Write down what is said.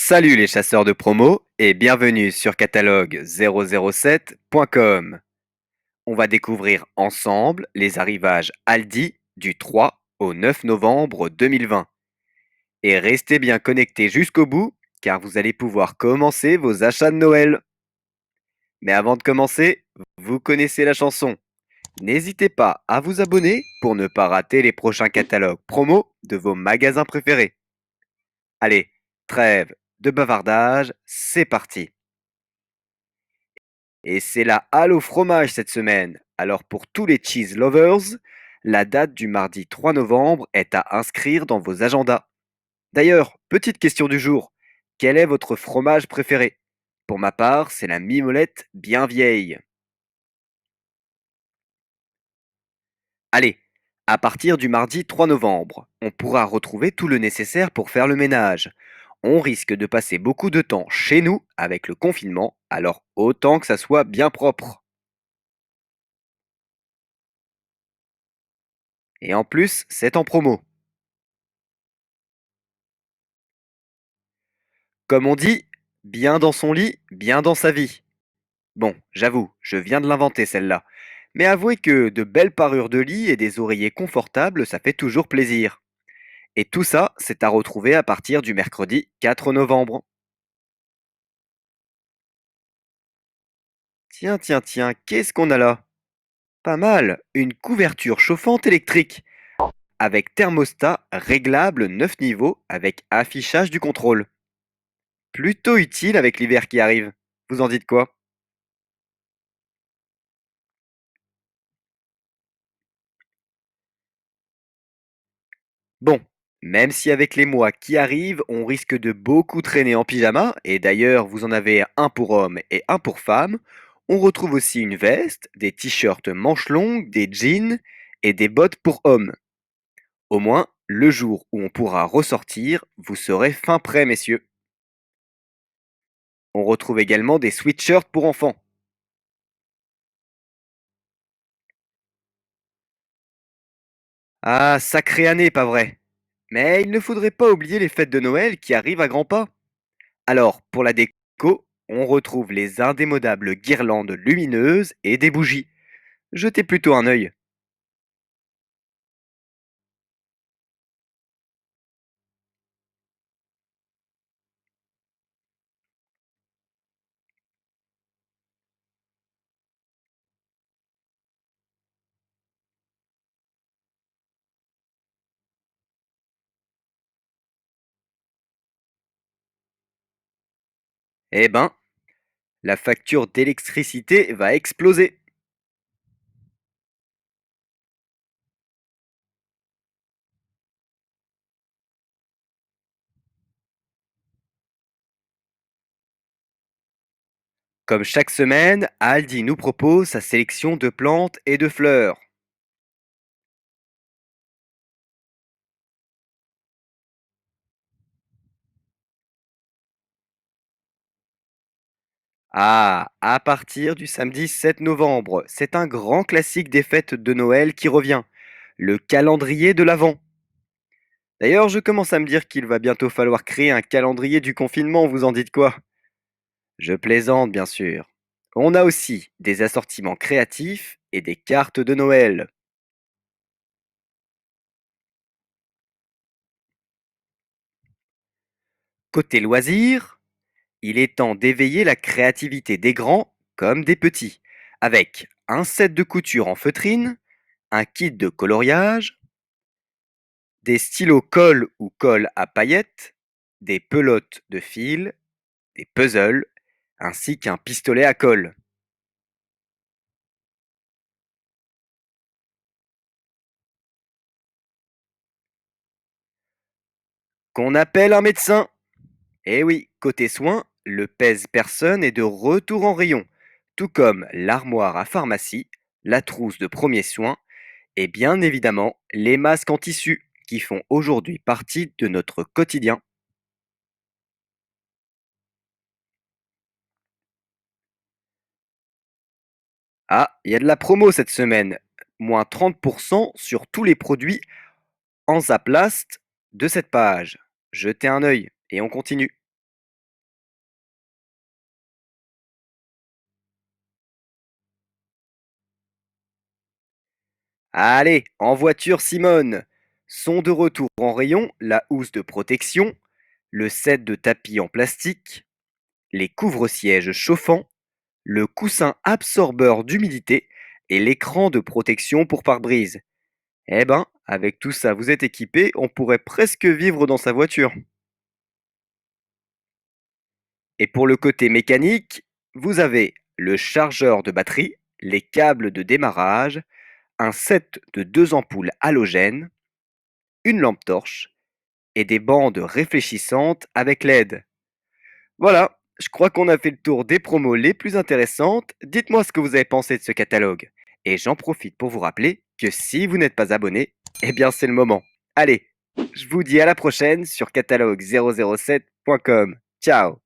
Salut les chasseurs de promos et bienvenue sur catalogue007.com. On va découvrir ensemble les arrivages Aldi du 3 au 9 novembre 2020. Et restez bien connectés jusqu'au bout car vous allez pouvoir commencer vos achats de Noël. Mais avant de commencer, vous connaissez la chanson. N'hésitez pas à vous abonner pour ne pas rater les prochains catalogues promos de vos magasins préférés. Allez, trêve de bavardage, c'est parti. Et c'est la halle au fromage cette semaine. Alors pour tous les cheese lovers, la date du mardi 3 novembre est à inscrire dans vos agendas. D'ailleurs, petite question du jour. Quel est votre fromage préféré? Pour ma part, c'est la mimolette bien vieille. Allez, à partir du mardi 3 novembre, on pourra retrouver tout le nécessaire pour faire le ménage. On risque de passer beaucoup de temps chez nous avec le confinement, alors autant que ça soit bien propre. Et en plus, c'est en promo. Comme on dit, bien dans son lit, bien dans sa vie. Bon, j'avoue, je viens de l'inventer celle-là. Mais avouez que de belles parures de lit et des oreillers confortables, ça fait toujours plaisir. Et tout ça, c'est à retrouver à partir du mercredi 4 novembre. Tiens, tiens, tiens, qu'est-ce qu'on a là? Pas mal, une couverture chauffante électrique, avec thermostat réglable 9 niveaux avec affichage du contrôle. Plutôt utile avec l'hiver qui arrive. Vous en dites quoi? Bon, même si avec les mois qui arrivent, on risque de beaucoup traîner en pyjama, et d'ailleurs vous en avez un pour homme et un pour femme, on retrouve aussi une veste, des t-shirts manches longues, des jeans et des bottes pour hommes. Au moins, le jour où on pourra ressortir, vous serez fin prêt, messieurs. On retrouve également des sweatshirts pour enfants. Ah, sacrée année, pas vrai? Mais il ne faudrait pas oublier les fêtes de Noël qui arrivent à grands pas. Alors, pour la déco, on retrouve les indémodables guirlandes lumineuses et des bougies. Jetez plutôt un œil. Eh ben, la facture d'électricité va exploser. Comme chaque semaine, Aldi nous propose sa sélection de plantes et de fleurs. Ah, à partir du samedi 7 novembre, c'est un grand classique des fêtes de Noël qui revient, le calendrier de l'Avent. D'ailleurs, je commence à me dire qu'il va bientôt falloir créer un calendrier du confinement, vous en dites quoi? Je plaisante, bien sûr. On a aussi des assortiments créatifs et des cartes de Noël. Côté loisirs, il est temps d'éveiller la créativité des grands comme des petits, avec un set de couture en feutrine, un kit de coloriage, des stylos colle ou colle à paillettes, des pelotes de fil, des puzzles, ainsi qu'un pistolet à colle. Qu'on appelle un médecin. Eh oui, côté soins, le pèse-personne est de retour en rayon, tout comme l'armoire à pharmacie, la trousse de premiers soins et bien évidemment les masques en tissu qui font aujourd'hui partie de notre quotidien. Ah, il y a de la promo cette semaine, moins 30% sur tous les produits en Zaplast de cette page. Jetez un œil et on continue. Allez, en voiture Simone. Sont de retour en rayon la housse de protection, le set de tapis en plastique, les couvre-sièges chauffants, le coussin absorbeur d'humidité et l'écran de protection pour pare-brise. Eh ben, avec tout ça, vous êtes équipé, on pourrait presque vivre dans sa voiture. Et pour le côté mécanique, vous avez le chargeur de batterie, les câbles de démarrage, un set de 2 ampoules halogènes, une lampe torche et des bandes réfléchissantes avec LED. Voilà, je crois qu'on a fait le tour des promos les plus intéressantes. Dites-moi ce que vous avez pensé de ce catalogue. Et j'en profite pour vous rappeler que si vous n'êtes pas abonné, eh bien c'est le moment. Allez, je vous dis à la prochaine sur catalogue007.com. Ciao.